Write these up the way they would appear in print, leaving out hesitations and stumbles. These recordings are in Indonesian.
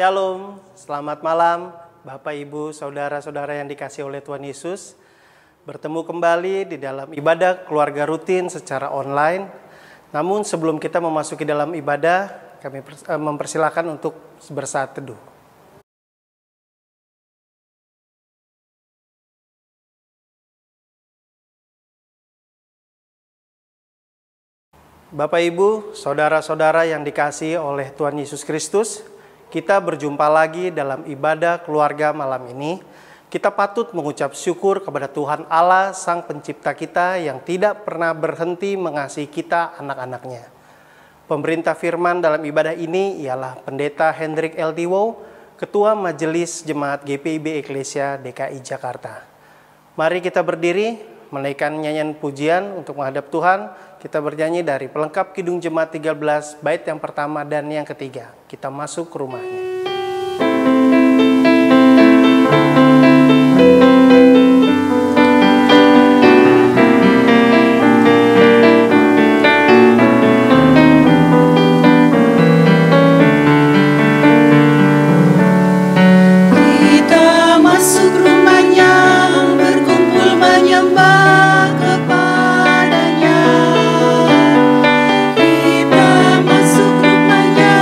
Shalom, selamat malam Bapak Ibu, Saudara-saudara yang dikasihi oleh Tuhan Yesus. Bertemu kembali di dalam ibadah keluarga rutin secara online. Namun sebelum kita memasuki dalam ibadah, kami mempersilakan untuk bersaat teduh. Bapak Ibu, Saudara-saudara yang dikasihi oleh Tuhan Yesus Kristus, kita berjumpa lagi dalam ibadah keluarga malam ini. Kita patut mengucap syukur kepada Tuhan Allah, Sang Pencipta kita yang tidak pernah berhenti mengasihi kita anak-anaknya. Pemberintah firman dalam ibadah ini ialah Pendeta Hendrik L. Tiwo, Ketua Majelis Jemaat GPIB Eklesia DKI Jakarta. Mari kita berdiri, menaikkan nyanyian pujian untuk menghadap Tuhan. Kita bernyanyi dari pelengkap Kidung Jemaat 13, bait yang pertama dan yang ketiga. Kita masuk ke rumahnya. Kita masuk rumahnya, berkumpul menyembah kepadanya. Kita masuk rumahnya,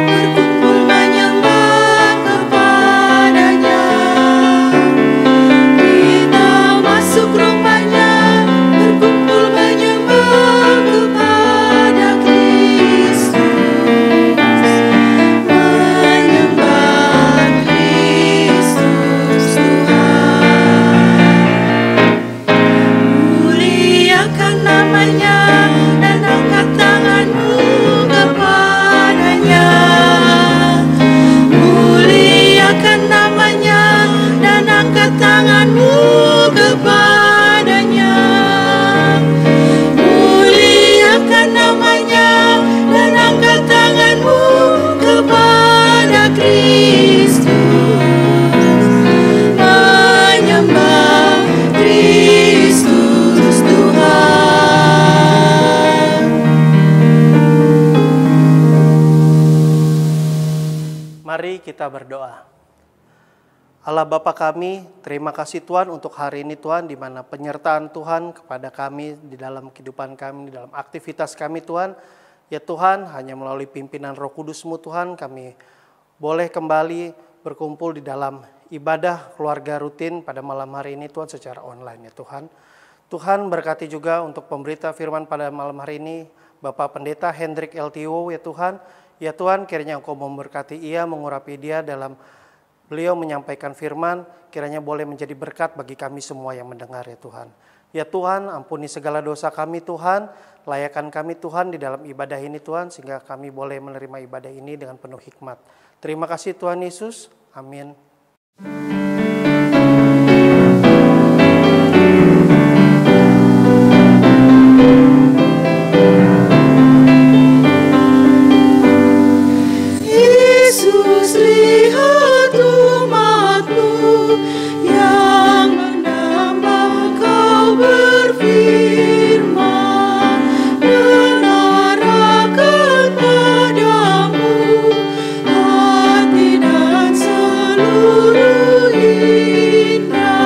berkumpul menyembah kepadanya. Kita masuk rumahnya, berkumpul menyembah kepada Kristus. Menyembah Kristus Tuhan. Muliakan namanya dan angkat tanganmu kepadanya. Muliakan namanya dan angkat tanganmu kepadanya. Muliakan namanya dan angkat tanganmu kepada Kristus. Menyembah Kristus Tuhan. Mari kita berdoa. Allah Bapa kami, terima kasih Tuhan untuk hari ini Tuhan, di mana penyertaan Tuhan kepada kami di dalam kehidupan kami, di dalam aktivitas kami Tuhan. Ya Tuhan, hanya melalui pimpinan Roh Kudus-Mu Tuhan, kami boleh kembali berkumpul di dalam ibadah keluarga rutin pada malam hari ini Tuhan secara online ya Tuhan. Tuhan berkati juga untuk pemberita firman pada malam hari ini, Bapak Pendeta Hendrik L. Tiwo ya Tuhan. Ya Tuhan, kiranya Engkau memberkati ia, mengurapi dia dalam beliau menyampaikan firman, kiranya boleh menjadi berkat bagi kami semua yang mendengar ya Tuhan. Ya Tuhan, ampuni segala dosa kami Tuhan, layakan kami Tuhan di dalam ibadah ini Tuhan, sehingga kami boleh menerima ibadah ini dengan penuh hikmat. Terima kasih Tuhan Yesus, amin. Yesus, lihat umat-Mu yang menambah Kau berfirman, mengarahkan padamu hati dan seluruh indera,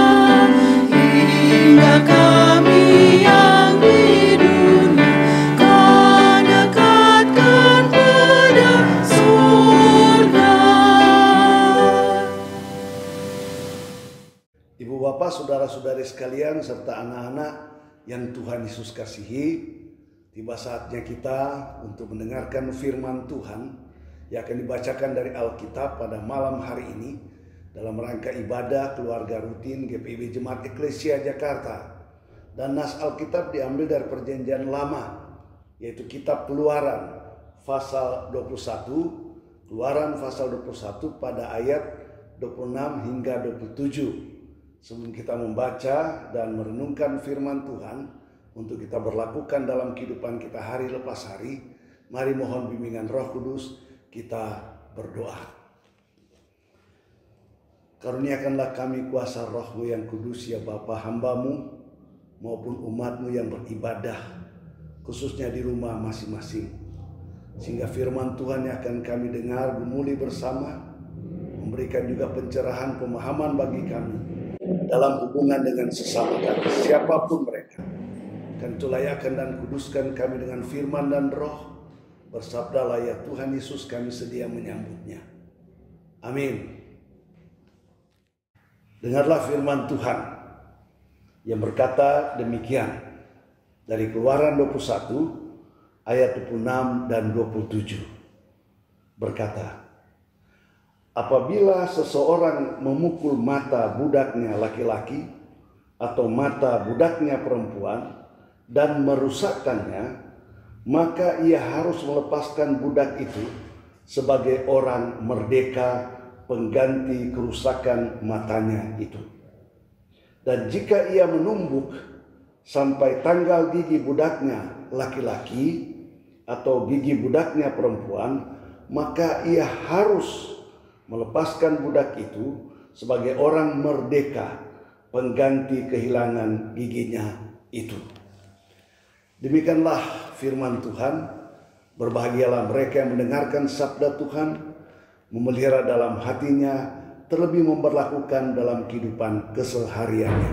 hingga kami yang di dunia Kau dekatkan pada surga. Ibu bapak, saudara-saudari sekalian, serta anak-anak yang Tuhan Yesus kasihi, tiba saatnya kita untuk mendengarkan firman Tuhan yang akan dibacakan dari Alkitab pada malam hari ini dalam rangka ibadah keluarga rutin GPIB Jemaat Eklesia Jakarta. Dan nas Alkitab diambil dari Perjanjian Lama, yaitu kitab Keluaran pasal 21, Keluaran pasal 21 pada ayat 26 hingga 27. Sebelum kita membaca dan merenungkan firman Tuhan untuk kita berlakukan dalam kehidupan kita hari lepas hari, mari mohon bimbingan Roh Kudus, kita berdoa. Karuniakanlah kami kuasa Roh-Mu yang kudus ya Bapa, hamba-Mu maupun umat-Mu yang beribadah, khususnya di rumah masing-masing. Sehingga firman Tuhan yang akan kami dengar gumuli bersama memberikan juga pencerahan pemahaman bagi kami dalam hubungan dengan sesama kami, siapapun mereka. Dan tulayakan dan kuduskan kami dengan firman dan roh. Bersabdalah ya Tuhan Yesus, kami sedia menyambutnya. Amin. Dengarlah firman Tuhan yang berkata demikian dari Keluaran 21 ayat 26 dan 27. Berkata, apabila seseorang memukul mata budaknya laki-laki atau mata budaknya perempuan dan merusakkannya, maka ia harus melepaskan budak itu sebagai orang merdeka pengganti kerusakan matanya itu. Dan jika ia menumbuk sampai tanggal gigi budaknya laki-laki atau gigi budaknya perempuan, maka ia harus melepaskan budak itu sebagai orang merdeka pengganti kehilangan giginya itu. Demikianlah firman Tuhan. Berbahagialah mereka yang mendengarkan sabda Tuhan, memelihara dalam hatinya, terlebih memperlakukan dalam kehidupan kesehariannya.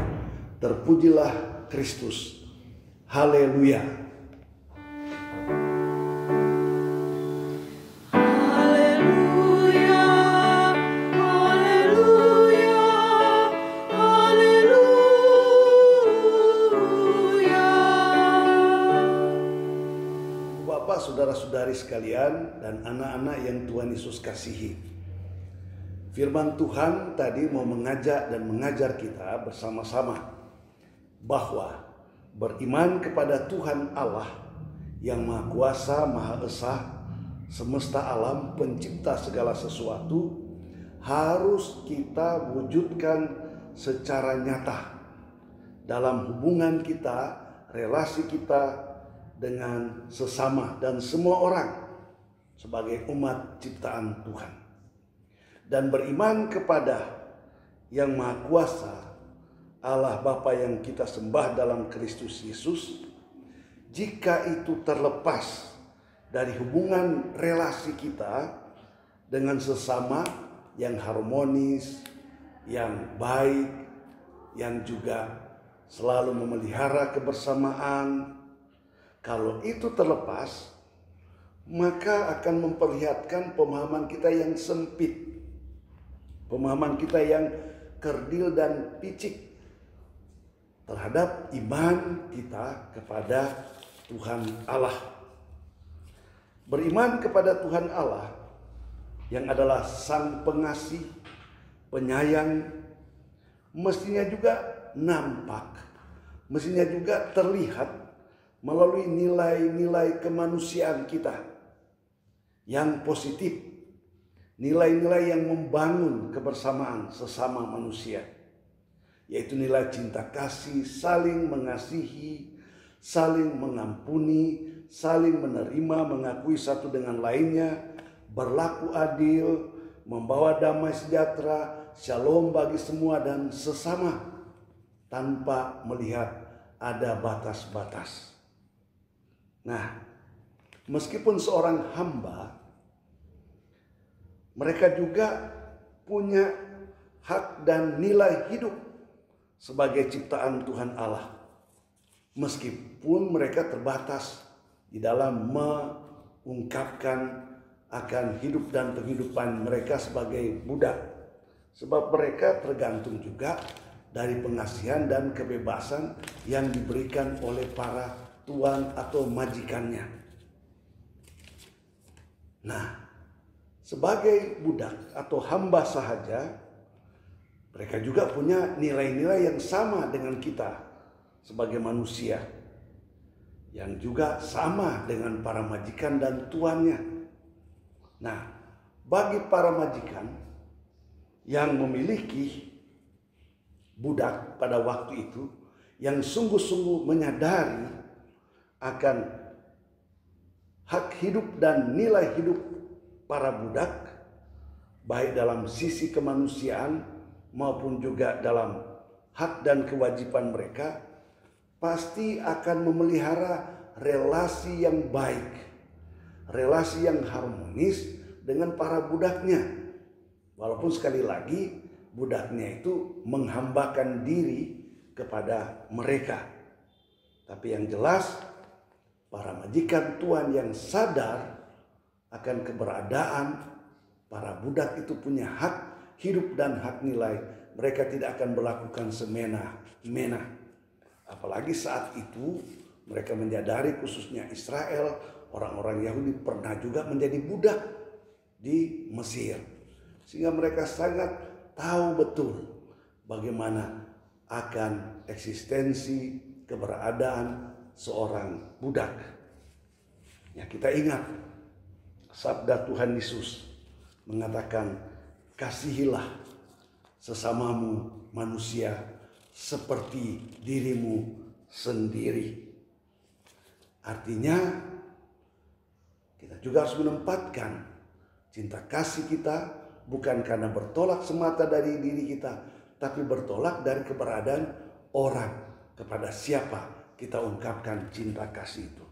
Terpujilah Kristus. Haleluya. Saudara-saudari sekalian dan anak-anak yang Tuhan Yesus kasihi. Firman Tuhan tadi mau mengajak dan mengajar kita bersama-sama bahwa beriman kepada Tuhan Allah yang Maha Kuasa, Maha Esa, semesta alam, pencipta segala sesuatu, harus kita wujudkan secara nyata dalam hubungan kita, relasi kita dengan sesama dan semua orang sebagai umat ciptaan Tuhan. Dan beriman kepada yang Maha Kuasa, Allah Bapa yang kita sembah dalam Kristus Yesus, jika itu terlepas dari hubungan relasi kita dengan sesama yang harmonis, yang baik, yang juga selalu memelihara kebersamaan, kalau itu terlepas, maka akan memperlihatkan pemahaman kita yang sempit, pemahaman kita yang kerdil dan picik terhadap iman kita kepada Tuhan Allah. Beriman kepada Tuhan Allah yang adalah Sang Pengasih, Penyayang, mestinya juga nampak, mestinya juga terlihat melalui nilai-nilai kemanusiaan kita yang positif, nilai-nilai yang membangun kebersamaan sesama manusia, yaitu nilai cinta kasih, saling mengasihi, saling mengampuni, saling menerima, mengakui satu dengan lainnya, berlaku adil, membawa damai sejahtera, shalom bagi semua dan sesama, tanpa melihat ada batas-batas. Nah, meskipun seorang hamba, mereka juga punya hak dan nilai hidup sebagai ciptaan Tuhan Allah. Meskipun mereka terbatas di dalam mengungkapkan akan hidup dan kehidupan mereka sebagai budak. Sebab mereka tergantung juga dari pengasihan dan kebebasan yang diberikan oleh para tuan atau majikannya. Nah, sebagai budak atau hamba sahaja, mereka juga punya nilai-nilai yang sama dengan kita sebagai manusia, yang juga sama dengan para majikan dan tuannya. Nah, bagi para majikan yang memiliki budak pada waktu itu, yang sungguh-sungguh menyadari akan hak hidup dan nilai hidup para budak, baik dalam sisi kemanusiaan maupun juga dalam hak dan kewajiban mereka, pasti akan memelihara relasi yang baik, relasi yang harmonis dengan para budaknya. Walaupun sekali lagi budaknya itu menghambakan diri kepada mereka. Tapi yang jelas para majikan tuan yang sadar akan keberadaan para budak itu punya hak hidup dan hak nilai. Mereka tidak akan melakukan semena-mena. Apalagi saat itu mereka menyadari, khususnya Israel, orang-orang Yahudi pernah juga menjadi budak di Mesir. Sehingga mereka sangat tahu betul bagaimana akan eksistensi keberadaan seorang budak. Ya, kita ingat sabda Tuhan Yesus mengatakan, kasihilah sesamamu manusia seperti dirimu sendiri. Artinya kita juga harus menempatkan cinta kasih kita bukan karena bertolak semata dari diri kita, tapi bertolak dari keberadaan orang kepada siapa kita ungkapkan cinta kasih itu.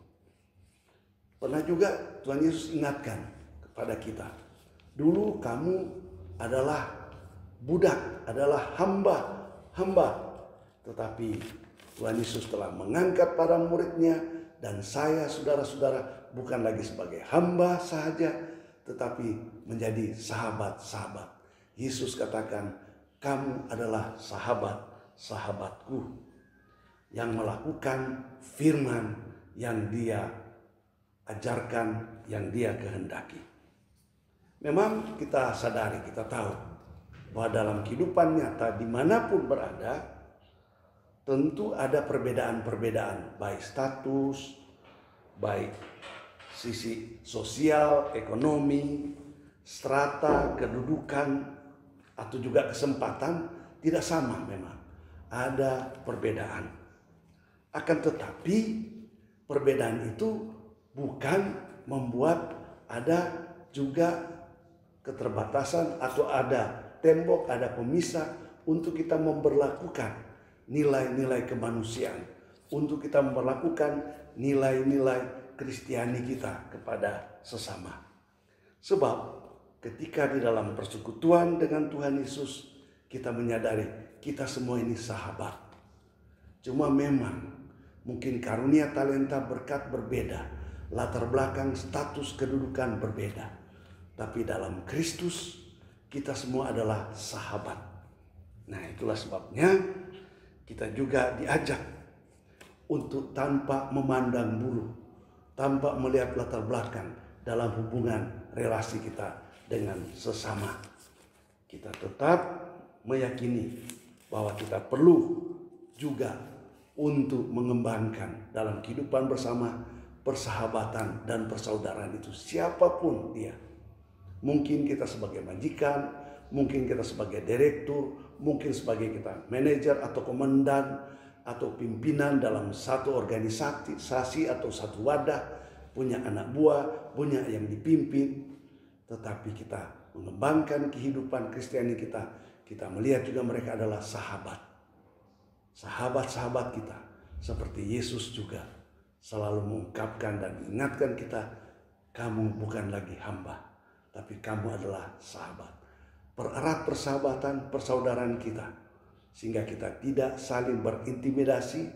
Pernah juga Tuhan Yesus ingatkan kepada kita, dulu kamu adalah budak, adalah hamba. Tetapi Tuhan Yesus telah mengangkat para muridnya dan saya, saudara-saudara, bukan lagi sebagai hamba saja, tetapi menjadi sahabat-sahabat. Yesus katakan, kamu adalah sahabat-sahabatku yang melakukan firman yang Dia ajarkan, yang Dia kehendaki. Memang kita sadari, kita tahu bahwa dalam kehidupan nyata dimanapun berada, tentu ada perbedaan-perbedaan, baik status, baik sisi sosial, ekonomi, strata, kedudukan, atau juga kesempatan, tidak sama memang. Ada perbedaan. Akan tetapi perbedaan itu bukan membuat ada juga keterbatasan atau ada tembok, ada pemisah untuk kita memperlakukan nilai-nilai kemanusiaan, untuk kita memperlakukan nilai-nilai Kristiani kita kepada sesama. Sebab ketika di dalam persekutuan dengan Tuhan Yesus, kita menyadari kita semua ini sahabat. Cuma memang mungkin karunia, talenta, berkat berbeda, latar belakang, status, kedudukan berbeda. Tapi dalam Kristus kita semua adalah sahabat. Nah, itulah sebabnya kita juga diajak untuk tanpa memandang bulu, tanpa melihat latar belakang dalam hubungan relasi kita dengan sesama. Kita tetap meyakini bahwa kita perlu juga untuk mengembangkan dalam kehidupan bersama persahabatan dan persaudaraan itu, siapapun dia. Mungkin kita sebagai majikan, mungkin kita sebagai direktur, mungkin sebagai kita manajer atau komandan atau pimpinan dalam satu organisasi atau satu wadah, punya anak buah, punya yang dipimpin. Tetapi kita mengembangkan kehidupan Kristiani kita, kita melihat juga mereka adalah sahabat. Sahabat-sahabat kita, seperti Yesus juga selalu mengungkapkan dan mengingatkan kita, kamu bukan lagi hamba, tapi kamu adalah sahabat. Pererat persahabatan, persaudaraan kita, sehingga kita tidak saling berintimidasi,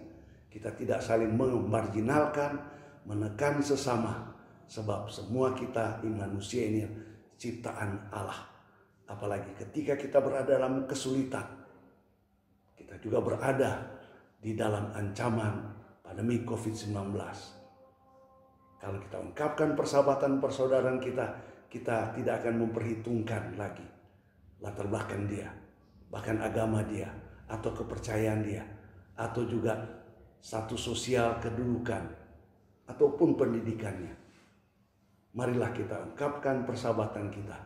kita tidak saling memarginalkan, menekan sesama. Sebab semua kita manusia ini ciptaan Allah. Apalagi ketika kita berada dalam kesulitan, kita juga berada di dalam ancaman pandemi COVID-19. Kalau kita ungkapkan persahabatan persaudaraan kita, kita tidak akan memperhitungkan lagi latar belakang dia, bahkan agama dia, atau kepercayaan dia, atau juga status sosial, kedudukan, ataupun pendidikannya. Marilah kita ungkapkan persahabatan kita,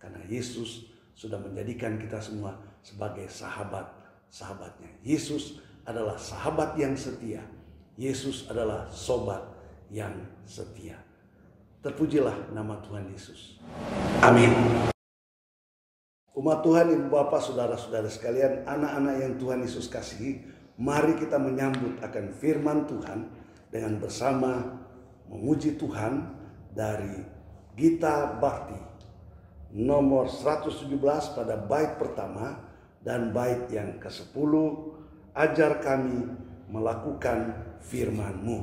karena Yesus sudah menjadikan kita semua sebagai sahabat-sahabatnya. Yesus adalah sahabat yang setia. Yesus adalah sobat yang setia. Terpujilah nama Tuhan Yesus. Amin. Umat Tuhan, Ibu Bapak, Saudara-saudara sekalian, anak-anak yang Tuhan Yesus kasihi, mari kita menyambut akan firman Tuhan dengan bersama memuji Tuhan dari Gita Bhakti nomor 117 pada bait pertama dan bait yang ke-10. Ajar kami melakukan firman-Mu.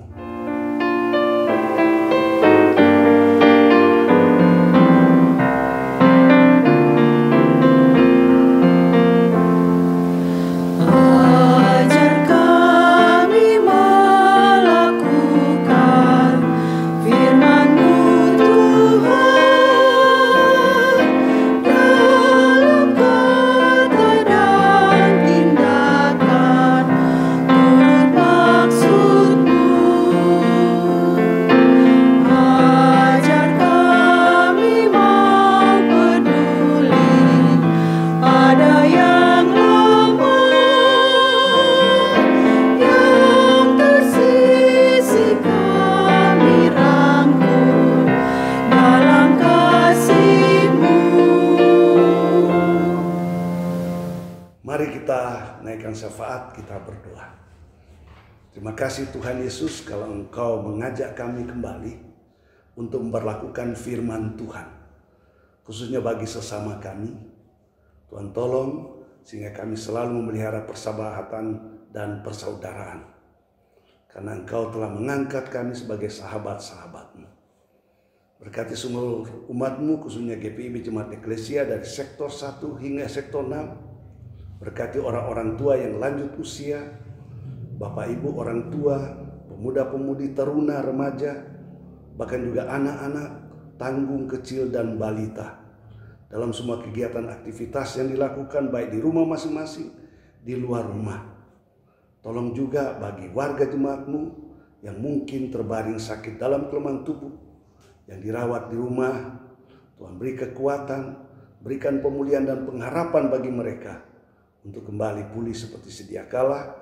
Mari kita naikkan syafaat, kita berdoa. Terima kasih Tuhan Yesus kalau Engkau mengajak kami kembali untuk memperlakukan firman Tuhan. Khususnya bagi sesama kami. Tuhan tolong sehingga kami selalu memelihara persahabatan dan persaudaraan. Karena Engkau telah mengangkat kami sebagai sahabat-sahabat-Mu. Berkati semua umat-Mu, khususnya GPIB Jemaat Eklesia dari sektor 1 hingga sektor 6. Berkati orang-orang tua yang lanjut usia, bapak ibu orang tua, pemuda-pemudi, teruna, remaja, bahkan juga anak-anak, tanggung, kecil, dan balita. Dalam semua kegiatan aktivitas yang dilakukan baik di rumah masing-masing, di luar rumah. Tolong juga bagi warga jemaat-Mu yang mungkin terbaring sakit dalam kelemahan tubuh, yang dirawat di rumah, Tuhan beri kekuatan, berikan pemulihan dan pengharapan bagi mereka untuk kembali pulih seperti sedia kala.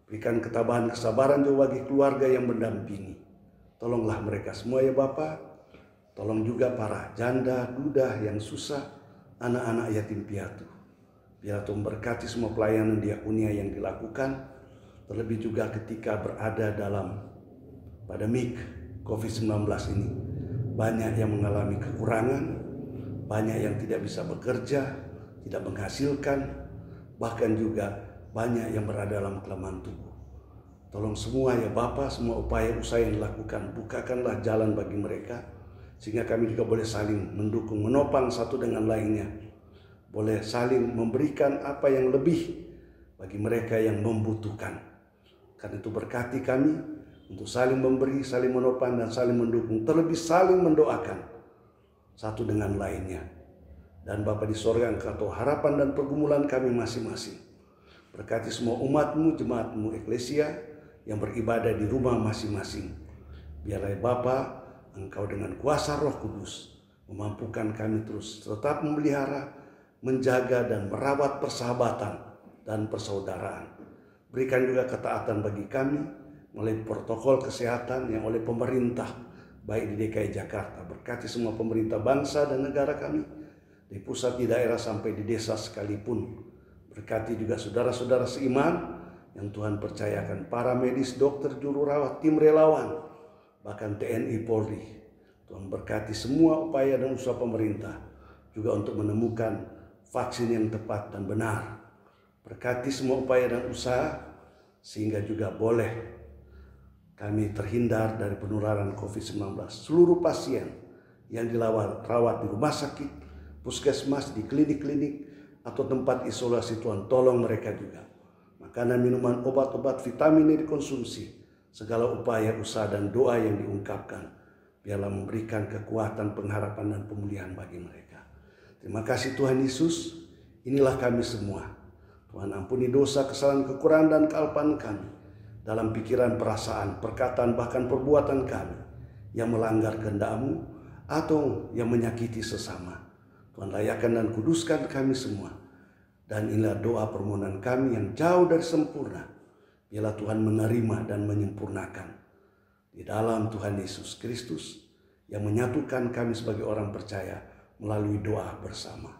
Berikan ketabahan, kesabaran juga bagi keluarga yang mendampingi. Tolonglah mereka semua ya Bapa. Tolong juga para janda, duda yang susah, anak-anak yatim piatu. Biar Tuhan berkati semua pelayanan diakonia yang dilakukan. Terlebih juga ketika berada dalam pandemik COVID-19 ini. Banyak yang mengalami kekurangan, banyak yang tidak bisa bekerja, tidak menghasilkan, bahkan juga banyak yang berada dalam kelemahan tubuh. Tolong semua ya Bapa, semua upaya usaha yang dilakukan, bukakanlah jalan bagi mereka, sehingga kami juga boleh saling mendukung, menopang satu dengan lainnya. Boleh saling memberikan apa yang lebih bagi mereka yang membutuhkan. Karena itu berkati kami untuk saling memberi, saling menopang, dan saling mendukung. Terlebih saling mendoakan satu dengan lainnya. Dan Bapa di sorga, Engkau tahu harapan dan pergumulan kami masing-masing. Berkati semua umat-Mu, jemaat-Mu, eklesia yang beribadah di rumah masing-masing. Biarlah Bapa, Engkau dengan kuasa Roh Kudus memampukan kami terus tetap memelihara, menjaga dan merawat persahabatan dan persaudaraan. Berikan juga ketaatan bagi kami melalui protokol kesehatan yang oleh pemerintah, baik di DKI Jakarta. Berkati semua pemerintah bangsa dan negara kami, di pusat, di daerah, sampai di desa sekalipun. Berkati juga saudara-saudara seiman yang Tuhan percayakan, para medis, dokter, juru rawat, tim relawan, bahkan TNI Polri. Tuhan berkati semua upaya dan usaha pemerintah juga untuk menemukan vaksin yang tepat dan benar. Berkati semua upaya dan usaha sehingga juga boleh kami terhindar dari penularan COVID-19. Seluruh pasien yang rawat di rumah sakit, puskesmas, di klinik-klinik, atau tempat isolasi, Tuhan tolong mereka juga. Makanan, minuman, obat-obat, vitamin yang dikonsumsi, segala upaya, usaha, dan doa yang diungkapkan, biarlah memberikan kekuatan, pengharapan, dan pemulihan bagi mereka. Terima kasih Tuhan Yesus, inilah kami semua. Tuhan ampuni dosa, kesalahan, kekurangan, dan kealpaan kami dalam pikiran, perasaan, perkataan, bahkan perbuatan kami yang melanggar kehendak-Mu atau yang menyakiti sesama. Tuhan layakan dan kuduskan kami semua. Dan inilah doa permohonan kami yang jauh dari sempurna. Biarlah Tuhan menerima dan menyempurnakan. Di dalam Tuhan Yesus Kristus yang menyatukan kami sebagai orang percaya melalui doa bersama.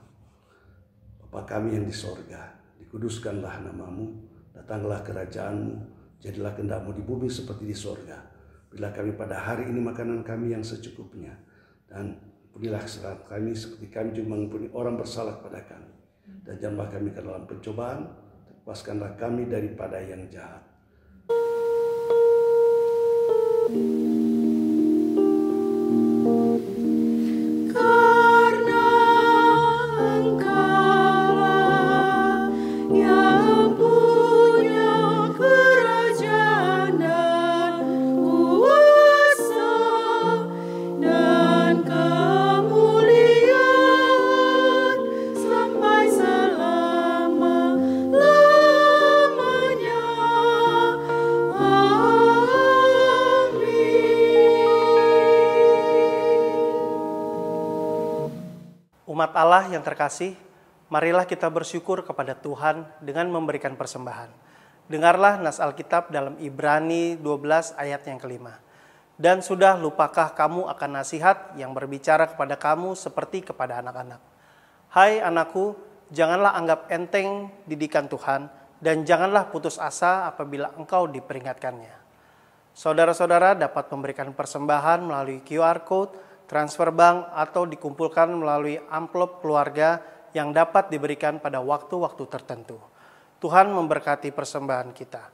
Bapa kami yang di sorga, dikuduskanlah nama-Mu, datanglah kerajaan-Mu, jadilah kehendak-Mu di bumi seperti di sorga. Berilah kami pada hari ini makanan kami yang secukupnya. Dan Ampunilah kesalahan kami seperti kami juga mengampuni orang bersalah kepada kami. Dan janganlah kami ke dalam pencobaan, lepaskanlah kami daripada yang jahat. Karena Engkau-lah yang punya kerajaan dan kuasa dan kemuliaan sampai selama-lamanya. Umat Allah yang terkasih, marilah kita bersyukur kepada Tuhan dengan memberikan persembahan. Dengarlah nas Alkitab dalam Ibrani 12 ayat yang kelima. Dan sudah lupakah kamu akan nasihat yang berbicara kepada kamu seperti kepada anak-anak? Hai anakku, janganlah anggap enteng didikan Tuhan dan janganlah putus asa apabila engkau diperingatkannya. Saudara-saudara dapat memberikan persembahan melalui QR Code, transfer bank, atau dikumpulkan melalui amplop keluarga yang dapat diberikan pada waktu-waktu tertentu. Tuhan memberkati persembahan kita.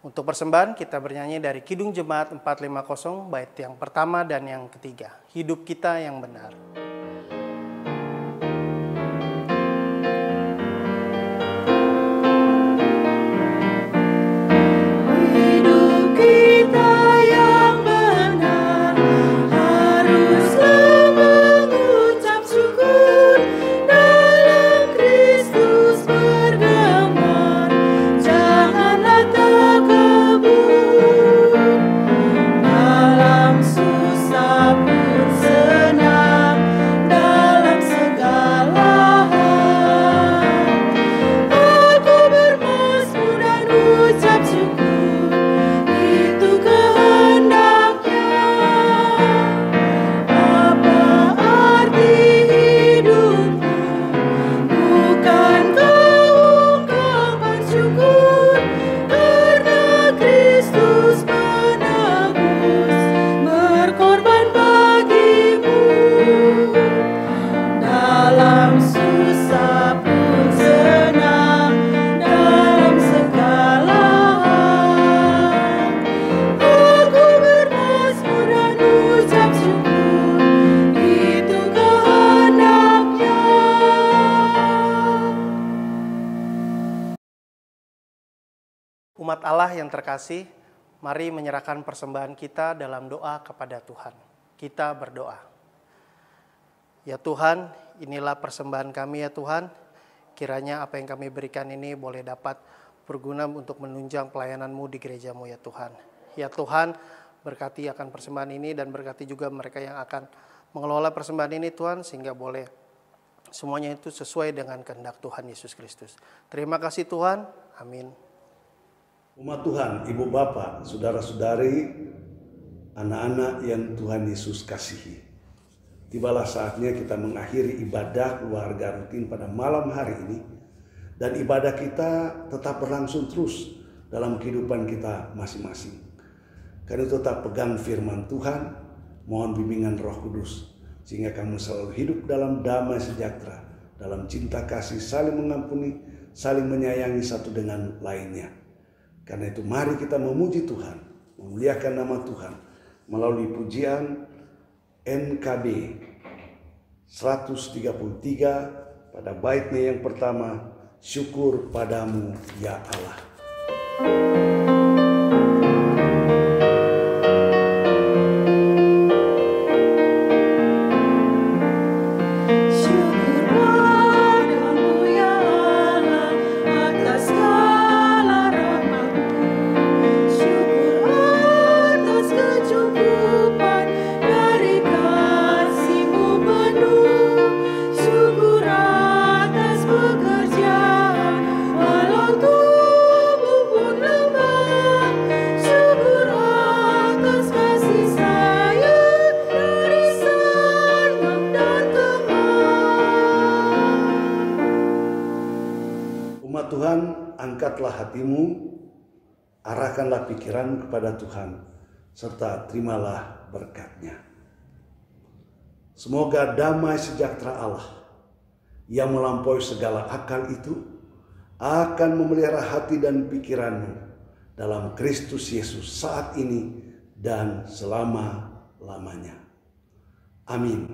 Untuk persembahan kita bernyanyi dari Kidung Jemaat 450 bait yang pertama dan yang ketiga. Hidup kita yang benar. Hidup kita yang benar haruslah mengucap syukur, dalam Kristus bergema, janganlah takabur, dalam susah pun senang, dalam segala hal. Aku bermazmur dan ucap syukur, itu kehendaknya. Apa arti hidupku? Bukankah ungkapan syukur, karena Kristus menebus, berkorban bagimu. Dalam susah pun senang, dalam segala hal. Aku bermazmur dan ucap syukur, itu kehendaknya. Umat Allah yang terkasih, mari menyerahkan persembahan kita dalam doa kepada Tuhan. Kita berdoa. Ya Tuhan, inilah persembahan kami ya Tuhan. Kiranya apa yang kami berikan ini boleh dapat berguna untuk menunjang pelayanan-Mu di gereja-Mu ya Tuhan. Ya Tuhan, berkati akan persembahan ini dan berkati juga mereka yang akan mengelola persembahan ini Tuhan, sehingga boleh semuanya itu sesuai dengan kehendak Tuhan Yesus Kristus. Terima kasih Tuhan. Amin. Umat Tuhan, ibu bapak, saudara-saudari, anak-anak yang Tuhan Yesus kasihi. Tibalah saatnya kita mengakhiri ibadah keluarga rutin pada malam hari ini. Dan ibadah kita tetap berlangsung terus dalam kehidupan kita masing-masing. Karena itu tetap pegang firman Tuhan, mohon bimbingan Roh Kudus, sehingga kamu selalu hidup dalam damai sejahtera, dalam cinta kasih, saling mengampuni, saling menyayangi satu dengan lainnya. Karena itu mari kita memuji Tuhan, memuliakan nama Tuhan melalui pujian NKB 133 pada baitnya yang pertama, syukur padamu ya Allah. Syukur padamu ya Allah atas segala rahmat-Mu. Syukur atas kecukupan dari kasih-Mu penuh. Syukur atas pekerjaan walau tubuh pun lemah. Syukur atas kasih sayang dari Sanak dan teman. Umat Tuhan, angkatlah hatimu, arahkanlah pikiran kepada Tuhan, serta terimalah berkat-Nya. Semoga damai sejahtera Allah yang melampaui segala akal itu akan memelihara hati dan pikiranmu dalam Kristus Yesus saat ini dan selama-lamanya. Amin.